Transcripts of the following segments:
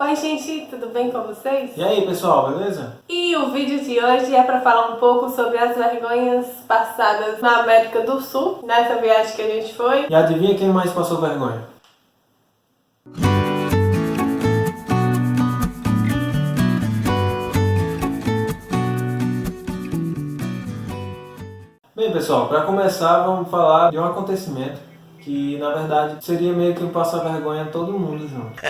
Oi gente, tudo bem com vocês? E aí pessoal, beleza? E o vídeo de hoje é para falar um pouco sobre as vergonhas passadas na América do Sul, nessa viagem que a gente foi. E adivinha quem mais passou vergonha? Bem pessoal, para começar vamos falar de um acontecimento que na verdade seria meio que um passar vergonha todo mundo junto.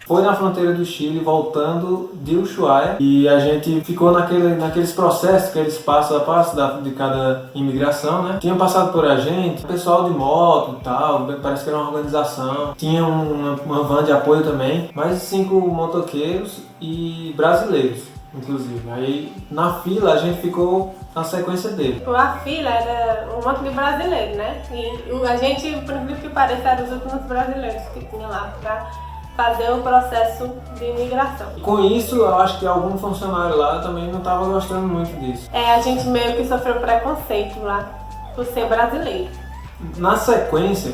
Foi na fronteira do Chile, voltando de Ushuaia, e a gente ficou naqueles processos, aqueles passo a passo de cada imigração, né? Tinha passado por a gente, pessoal de moto e tal, parece que era uma organização. Tinha uma van de apoio também, mais de 5 motoqueiros e brasileiros, inclusive. Aí na fila a gente ficou na sequência dele. A fila era um monte de brasileiros, né? E a gente, por incrível que pareça, eram os últimos brasileiros que tinha lá pra fazer o processo de imigração. Com isso, eu acho que algum funcionário lá também não estava gostando muito disso. A gente meio que sofreu preconceito lá por ser brasileiro. Na sequência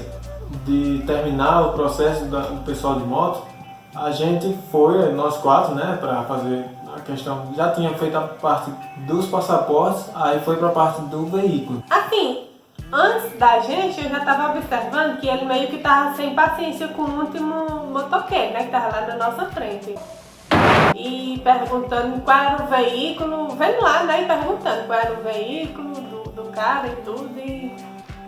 de terminar o processo do pessoal de moto, a gente foi, nós 4, né, para fazer a questão. Já tinha feito a parte dos passaportes, aí foi para a parte do veículo. Assim, antes da gente, eu já estava observando que ele meio que estava sem paciência com o último motoqueiro, né, que estava lá na nossa frente. E perguntando qual era o veículo, vendo lá, né, e perguntando qual era o veículo do cara e tudo, e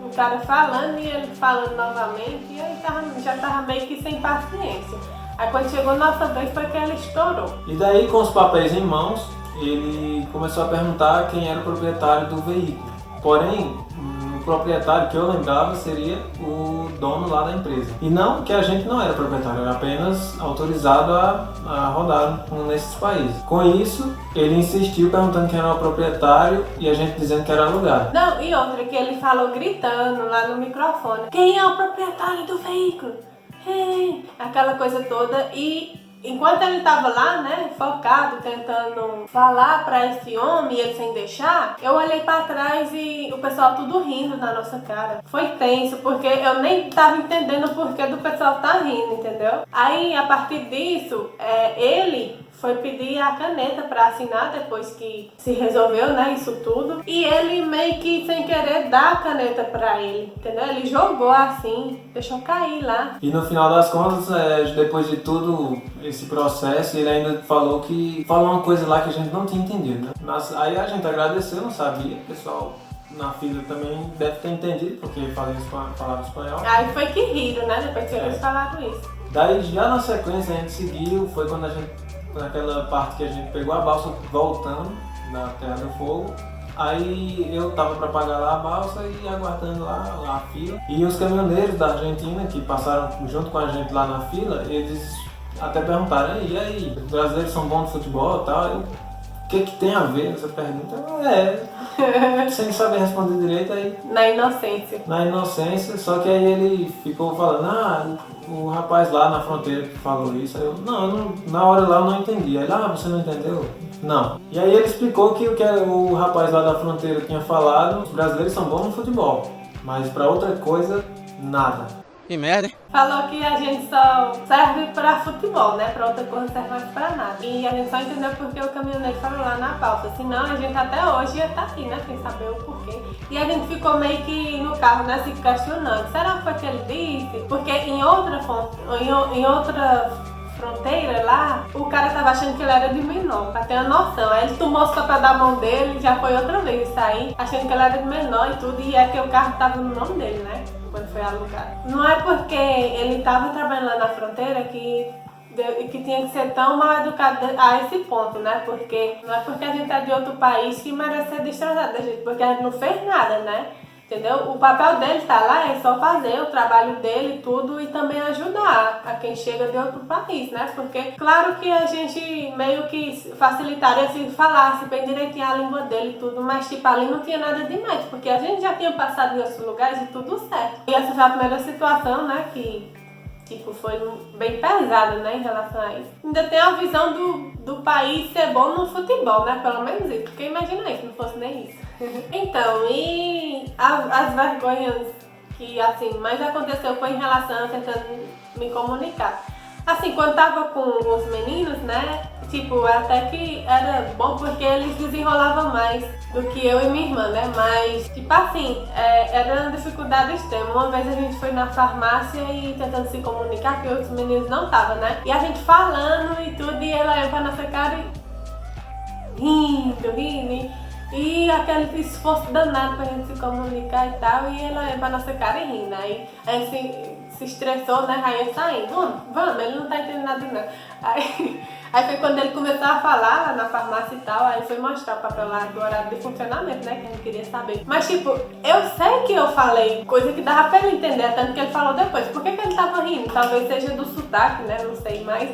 o cara falando e ele falando novamente, e aí já estava meio que sem paciência. Aí quando chegou nossa vez foi que ele estourou. E daí, com os papéis em mãos, ele começou a perguntar quem era o proprietário do veículo. Porém, o proprietário que eu lembrava seria o dono lá da empresa. E não que a gente não era proprietário, era apenas autorizado a rodar nesses países. Com isso, ele insistiu perguntando quem era o proprietário e a gente dizendo que era alugado. Não, e outra que ele falou gritando lá no microfone: quem é o proprietário do veículo? Hey! Aquela coisa toda. E enquanto ele tava lá, né, focado, tentando falar pra esse homem e ele sem deixar, eu olhei pra trás e o pessoal tudo rindo na nossa cara. Foi tenso, porque eu nem tava entendendo o porquê do pessoal tá rindo, entendeu? Aí, a partir disso, ele foi pedir a caneta pra assinar depois que se resolveu, né, isso tudo. E ele meio que sem querer dá a caneta pra ele, entendeu? Ele jogou assim, deixou cair lá. E no final das contas, depois de tudo esse processo, ele ainda falou uma coisa lá que a gente não tinha entendido, né? Mas aí a gente agradeceu, não sabia, o pessoal na fila também deve ter entendido, porque falava espanhol. Aí foi que riram, né, depois que eles falaram isso. Daí já na sequência a gente seguiu, foi quando a gente, naquela parte que a gente pegou a balsa voltando da Terra do Fogo. Aí eu tava para pagar lá a balsa e aguardando lá a fila. E os caminhoneiros da Argentina que passaram junto com a gente lá na fila, eles até perguntaram: e aí, os brasileiros são bons de futebol e tal? O que tem a ver essa pergunta? Sem saber responder direito, aí Na inocência. na inocência, só que aí ele ficou falando: o rapaz lá na fronteira que falou isso. Aí eu não, na hora lá eu não entendi. Aí você não entendeu? Não. E aí ele explicou que o que o rapaz lá da fronteira tinha falado: os brasileiros são bons no futebol, mas pra outra coisa, nada. Que merda, hein? Falou que a gente só serve pra futebol, né? Pra outra coisa não serve mais pra nada. E a gente só entendeu porque o caminhoneiro falou lá na pauta. Senão a gente até hoje ia estar aqui, né? Sem saber o porquê. E a gente ficou meio que no carro, né? Se questionando. Será que foi que ele disse? Porque em outra fronteira lá, o cara tava achando que ele era de menor, pra ter uma noção. Aí ele tomou os papéis da mão dele, já foi outra vez isso aí, achando que ele era de menor e tudo. E é que o carro tava no nome dele, né? Quando foi alugado. Não é porque ele estava trabalhando lá na fronteira que tinha que ser tão mal educado a esse ponto, né? Porque não é porque a gente é de outro país que merece ser destrozado da gente, porque a gente não fez nada, né? Entendeu? O papel dele tá lá é só fazer o trabalho dele e tudo e também ajudar a quem chega de outro país, né? Porque claro que a gente meio que facilitaria se falasse bem direitinho a língua dele e tudo, mas tipo ali não tinha nada demais, porque a gente já tinha passado em outros lugares e tudo certo. E essa foi a primeira situação, né, que tipo, foi bem pesada, né, em relação a isso. Ainda tem a visão do país ser bom no futebol, né, pelo menos isso, porque imagina aí se não fosse nem isso. Então, e as vergonhas que, assim, mais aconteceu foi em relação a tentando me comunicar. Assim, quando tava com os meninos, né? Tipo, até que era bom porque eles desenrolavam mais do que eu e minha irmã, né? Mas, tipo assim, era uma dificuldade extrema. Uma vez a gente foi na farmácia e tentando se comunicar, que os meninos não estavam, né? E a gente falando e tudo, e ela ia pra nossa cara e rindo. E aquele esforço danado pra gente se comunicar e tal, e ela ia pra nossa cara e rindo. Aí a gente se estressou, né? Aí eu saindo, vamos, ele não tá entendendo nada não. Aí foi quando ele começou a falar lá na farmácia e tal, aí foi mostrar o papel lá do horário de funcionamento, né? Que a gente queria saber. Mas tipo, eu sei que eu falei coisa que dava pra ele entender, tanto que ele falou depois. Por que ele tava rindo? Talvez seja do sotaque, né? Não sei, mas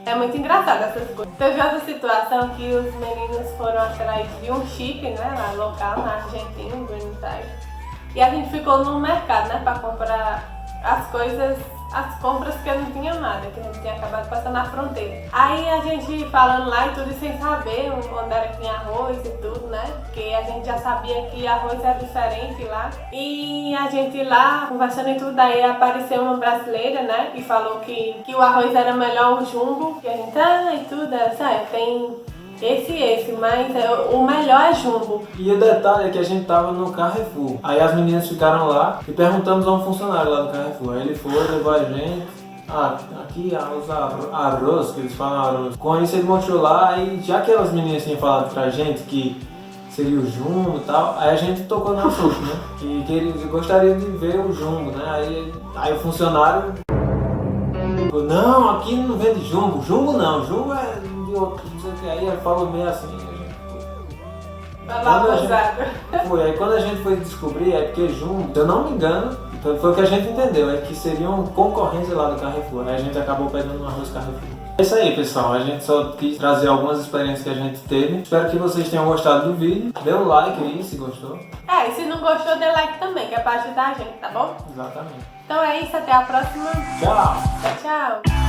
é muito engraçado essas coisas. Teve outra situação que os meninos foram atrás de um chip, né? Lá local, na Argentina, em Buenos Aires. E a gente ficou no mercado, né? Pra comprar as coisas, as compras que eu não tinha nada, que a gente tinha acabado de passar na fronteira. Aí a gente falando lá e tudo sem saber onde era que tinha arroz e tudo, né? Porque a gente já sabia que arroz era diferente lá. E a gente lá, conversando e tudo, aí apareceu uma brasileira, né? E falou que o arroz era melhor o jumbo. E a gente, e tudo, tem esse, mas o melhor é jumbo. E o detalhe é que a gente tava no Carrefour. Aí as meninas ficaram lá e perguntamos a um funcionário lá do Carrefour. Aí ele foi, levou a gente. Aqui arroz, que eles falam arroz. Com isso ele mostrou lá e já que as meninas tinham falado pra gente que seria o jumbo e tal, aí a gente tocou no assunto, né? Que gostaria de ver o jumbo, né? Aí o funcionário falou, não, aqui não vende jumbo. Jumbo não, jumbo é de outro, não sei o que. Aí ele falou meio assim, aí quando a gente foi descobrir, é porque jumbo, se eu não me engano, foi o que a gente entendeu, é que seriam concorrência lá do Carrefour. Aí a gente acabou pegando um arroz Carrefour. É isso aí, pessoal. A gente só quis trazer algumas experiências que a gente teve. Espero que vocês tenham gostado do vídeo. Dê um like aí se gostou. E se não gostou, dê like também, que é pra ajudar a gente, tá bom? Exatamente. Então é isso, até a próxima. Tchau! Tchau!